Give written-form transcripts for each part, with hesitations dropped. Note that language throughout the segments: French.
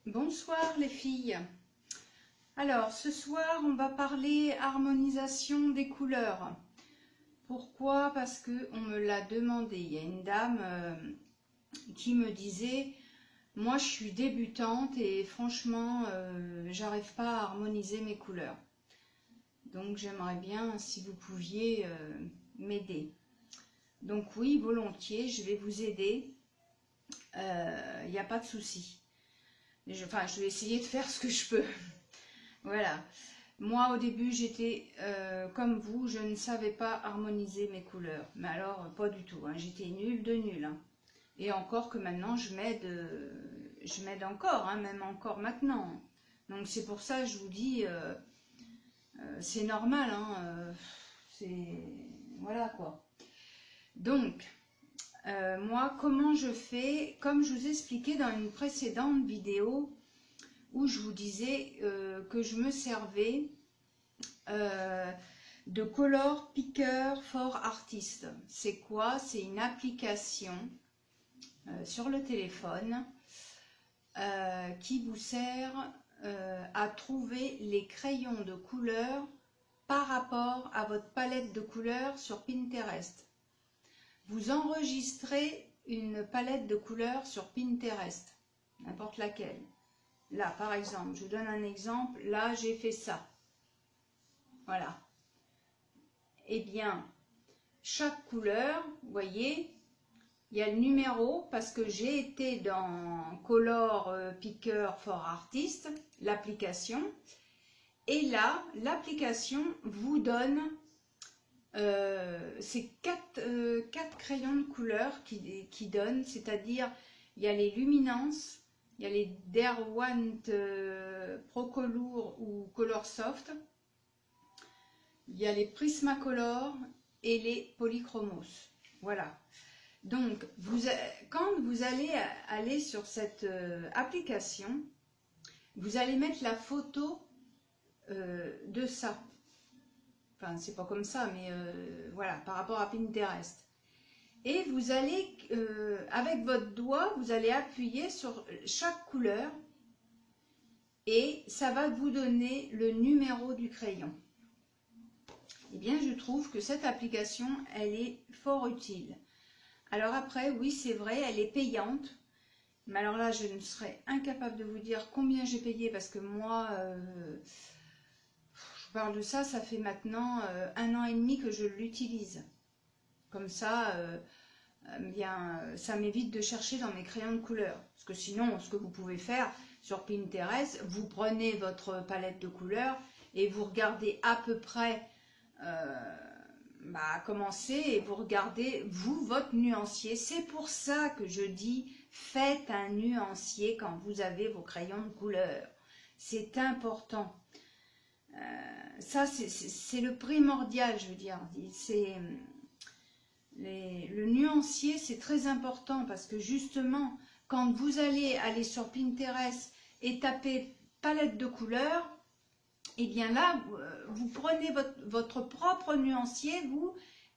Bonsoir les filles. Alors ce soir on va parler harmonisation des couleurs. Pourquoi? Parce que on me l'a demandé. Il y a une dame qui me disait moi je suis débutante et franchement j'arrive pas à harmoniser mes couleurs. Donc j'aimerais bien si vous pouviez m'aider. Donc oui, volontiers, je vais vous aider. Il n'y a pas de souci. Je vais essayer de faire ce que je peux. Voilà. Moi, au début, j'étais comme vous, je ne savais pas harmoniser mes couleurs. Mais alors, pas du tout. Hein. J'étais nulle de nulle. Hein. Et encore que maintenant, je m'aide encore, hein, même encore maintenant. Donc, c'est pour ça que je vous dis, c'est normal. Hein, voilà quoi. Donc, moi, comment je fais? Comme je vous ai expliqué dans une précédente vidéo où je vous disais que je me servais de Color Picker for Artists. C'est quoi? C'est une application sur le téléphone qui vous sert à trouver les crayons de couleur par rapport à votre palette de couleurs sur Pinterest. Vous enregistrez une palette de couleurs sur Pinterest, n'importe laquelle. Là, par exemple, je vous donne un exemple. Là, j'ai fait ça. Voilà. Eh bien, chaque couleur, vous voyez, il y a le numéro parce que j'ai été dans Color Picker for Artists, l'application. Et là, l'application vous donne c'est quatre crayons de couleur qui donnent, c'est-à-dire il y a les luminances, il y a les Derwent Pro Color ou Color Soft, il y a les Prismacolor et les Polychromos. Voilà. Donc, quand vous allez aller sur cette application, vous allez mettre la photo de ça. Enfin, c'est pas comme ça, mais voilà, par rapport à Pinterest. Et vous allez, avec votre doigt, vous allez appuyer sur chaque couleur et ça va vous donner le numéro du crayon. Eh bien, je trouve que cette application, elle est fort utile. Alors après, oui, c'est vrai, elle est payante. Mais alors là, je ne serais incapable de vous dire combien j'ai payé parce que moi... je parle de ça, ça fait maintenant 1 an et demi que je l'utilise. Comme ça, bien, ça m'évite de chercher dans mes crayons de couleur. Parce que sinon, ce que vous pouvez faire sur Pinterest, vous prenez votre palette de couleurs et vous regardez à peu près comment c'est et vous regardez, vous, votre nuancier. C'est pour ça que je dis, faites un nuancier quand vous avez vos crayons de couleur. C'est important. Ça, c'est le primordial, je veux dire. Le nuancier, c'est très important parce que justement, quand vous allez aller sur Pinterest et taper palette de couleurs, et bien là, vous prenez votre propre nuancier,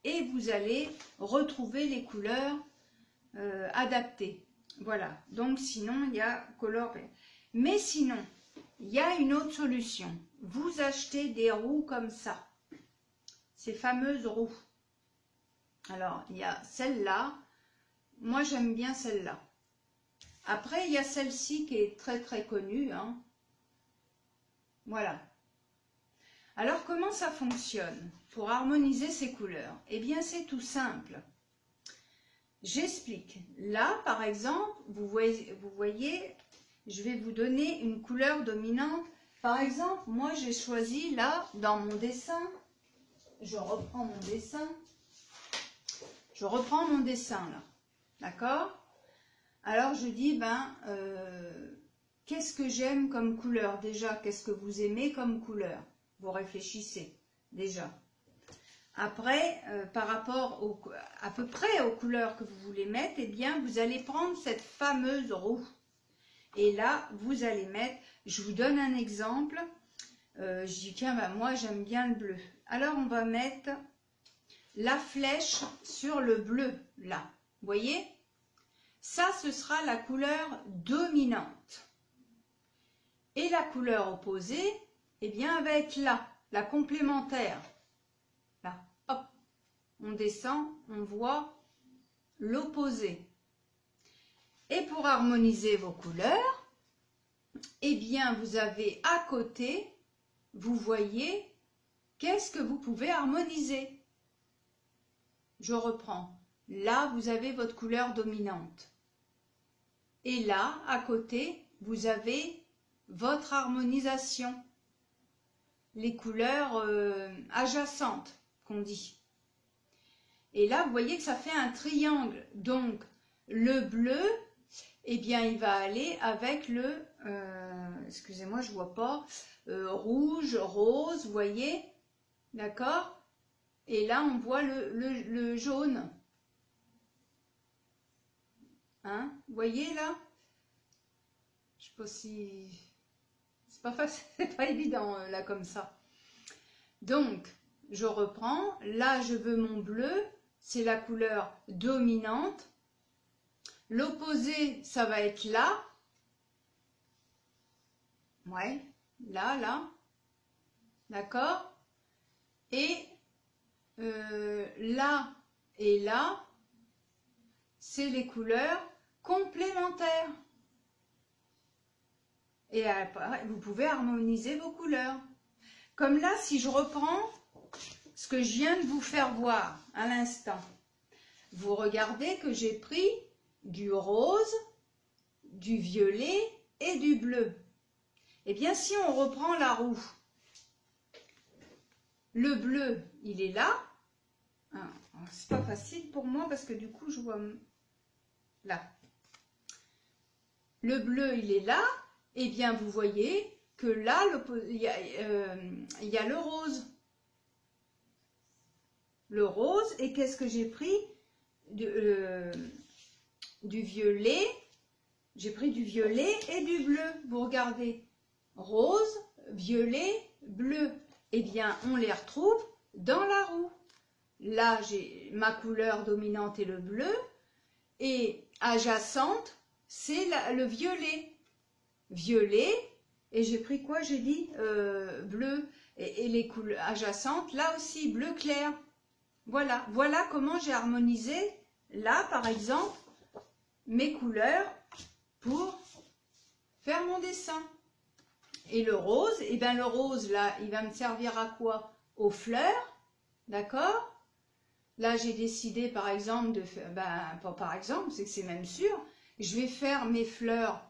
et vous allez retrouver les couleurs adaptées. Voilà. Donc, sinon, il y a Color. Mais sinon, il y a une autre solution. Vous achetez des roues comme ça, ces fameuses roues. Alors, il y a celle-là. Moi, j'aime bien celle-là. Après, il y a celle-ci qui est très très connue. Hein. Voilà. Alors, comment ça fonctionne pour harmoniser ces couleurs? Eh bien, c'est tout simple. J'explique. Là, par exemple, vous voyez, je vais vous donner une couleur dominante. Par exemple, moi j'ai choisi là, dans mon dessin, je reprends mon dessin là, d'accord? Alors je dis, qu'est-ce que j'aime comme couleur déjà? Qu'est-ce que vous aimez comme couleur? Vous réfléchissez déjà. Après, par rapport à peu près aux couleurs que vous voulez mettre, eh bien vous allez prendre cette fameuse roue. Et là, vous allez mettre, je vous donne un exemple, je dis tiens, moi j'aime bien le bleu. Alors on va mettre la flèche sur le bleu, là. Vous voyez? Ça, ce sera la couleur dominante. Et la couleur opposée, eh bien, elle va être là, la complémentaire. Là, hop, on descend, on voit l'opposé. Et pour harmoniser vos couleurs, eh bien, vous avez à côté, vous voyez, qu'est-ce que vous pouvez harmoniser? Je reprends. Là, vous avez votre couleur dominante. Et là, à côté, vous avez votre harmonisation. Les couleurs adjacentes, qu'on dit. Et là, vous voyez que ça fait un triangle. Donc, le bleu, eh bien, il va aller avec le, excusez-moi, je ne vois pas, rouge, rose, vous voyez, d'accord? Et là, on voit le jaune. Hein? Vous voyez là? Je sais pas si... C'est pas facile, c'est pas évident là comme ça. Donc, je reprends. Là, je veux mon bleu. C'est la couleur dominante. L'opposé, ça va être là. Ouais, là, là. D'accord? Et là et là, c'est les couleurs complémentaires. Et vous pouvez harmoniser vos couleurs. Comme là, si je reprends ce que je viens de vous faire voir à l'instant, vous regardez que j'ai pris du rose, du violet et du bleu. Eh bien, si on reprend la roue, le bleu, il est là. C'est pas facile pour moi parce que du coup, je vois là. Le bleu, il est là. Eh bien, vous voyez que là, il y a le rose. Le rose, et qu'est-ce que j'ai pris? Du violet. J'ai pris du violet et du bleu. Vous regardez. Rose, violet, bleu. Eh bien, on les retrouve dans la roue. Là, j'ai ma couleur dominante et le bleu. Et adjacente, c'est le violet. Violet, et j'ai pris quoi? J'ai dit bleu. Et les couleurs adjacentes, là aussi, bleu clair. Voilà, voilà comment j'ai harmonisé, là, par exemple, mes couleurs pour faire mon dessin. Et le rose, eh bien le rose, là, il va me servir à quoi? Aux fleurs, d'accord? Là, j'ai décidé, par exemple, de faire, pas par exemple, c'est que c'est même sûr, je vais faire mes fleurs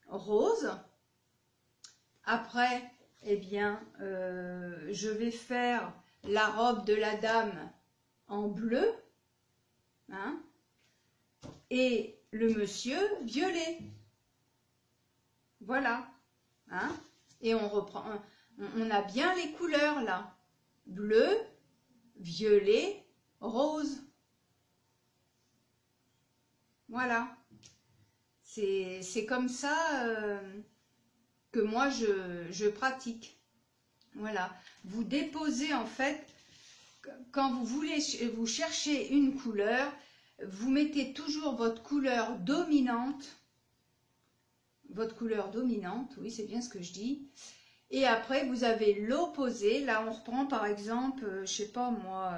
roses. Après, eh bien, je vais faire la robe de la dame en bleu, hein, et le monsieur violet. Voilà, hein, et on reprend, on a bien les couleurs là, bleu, violet, rose. Voilà, c'est comme ça que moi je pratique. Voilà, vous déposez en fait, quand vous voulez, vous cherchez une couleur, vous mettez toujours votre couleur dominante, oui c'est bien ce que je dis, et après vous avez l'opposé. Là on reprend par exemple, je sais pas moi,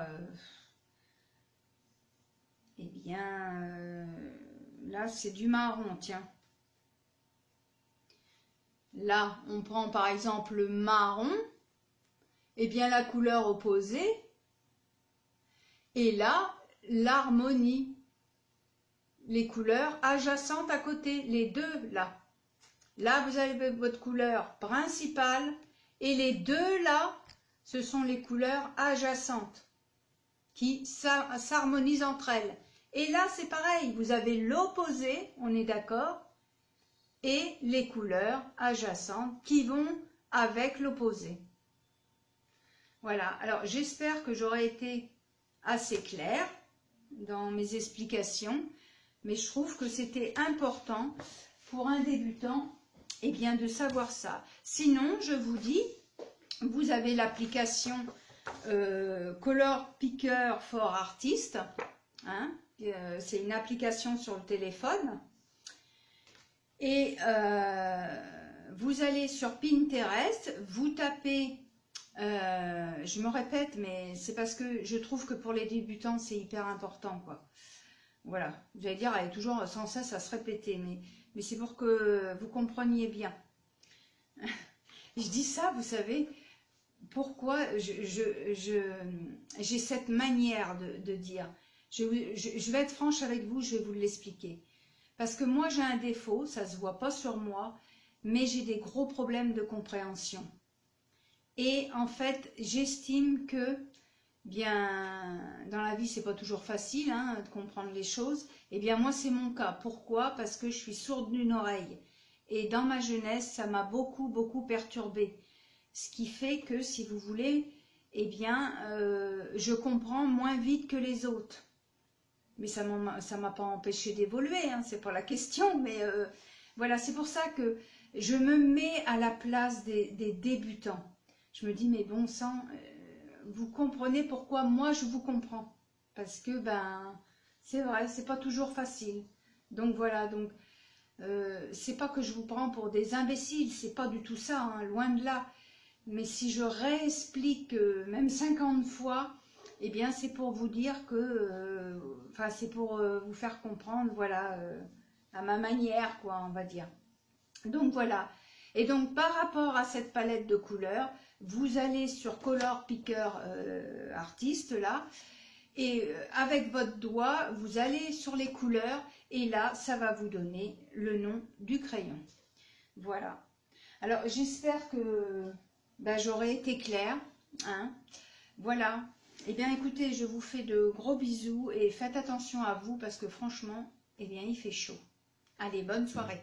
eh bien là c'est du marron, tiens. Là on prend par exemple le marron, et bien la couleur opposée, et là l'harmonie, les couleurs adjacentes à côté, les deux là. Là, vous avez votre couleur principale et les deux là, ce sont les couleurs adjacentes qui s'harmonisent entre elles. Et là, c'est pareil, vous avez l'opposé, on est d'accord, et les couleurs adjacentes qui vont avec l'opposé. Voilà, alors j'espère que j'aurai été assez claire dans mes explications, mais je trouve que c'était important pour un débutant, eh bien, de savoir ça. Sinon, je vous dis, vous avez l'application Color Picker for Artist, hein, c'est une application sur le téléphone, et vous allez sur Pinterest, vous tapez, je me répète, mais c'est parce que je trouve que pour les débutants, c'est hyper important, quoi. Voilà, vous allez dire, elle est toujours sans cesse à se répéter, mais c'est pour que vous compreniez bien. Je dis ça, vous savez, pourquoi j'ai cette manière de dire. Je vais être franche avec vous, je vais vous l'expliquer. Parce que moi, j'ai un défaut, ça ne se voit pas sur moi, mais j'ai des gros problèmes de compréhension. Et en fait, j'estime que, bien, dans la vie, c'est pas toujours facile hein, de comprendre les choses. Et bien, moi, c'est mon cas. Pourquoi? Parce que je suis sourde d'une oreille. Et dans ma jeunesse, ça m'a beaucoup, beaucoup perturbée. Ce qui fait que, si vous voulez, eh bien, je comprends moins vite que les autres. Mais ça m'a pas empêché d'évoluer, hein, c'est pas la question. Mais voilà, c'est pour ça que je me mets à la place des débutants. Je me dis, mais bon sang, vous comprenez pourquoi moi je vous comprends. Parce que, ben, c'est vrai, c'est pas toujours facile. Donc voilà, donc, c'est pas que je vous prends pour des imbéciles, c'est pas du tout ça, hein, loin de là. Mais si je réexplique même 50 fois, eh bien c'est pour vous dire que, enfin c'est pour vous faire comprendre, voilà, à ma manière, quoi, on va dire. Donc voilà. Et donc par rapport à cette palette de couleurs, vous allez sur Color Picker Artist là, et avec votre doigt, vous allez sur les couleurs, et là, ça va vous donner le nom du crayon. Voilà. Alors j'espère que ben, j'aurai été claire. Hein. Voilà. Eh bien écoutez, je vous fais de gros bisous et faites attention à vous parce que franchement, eh bien il fait chaud. Allez, bonne soirée.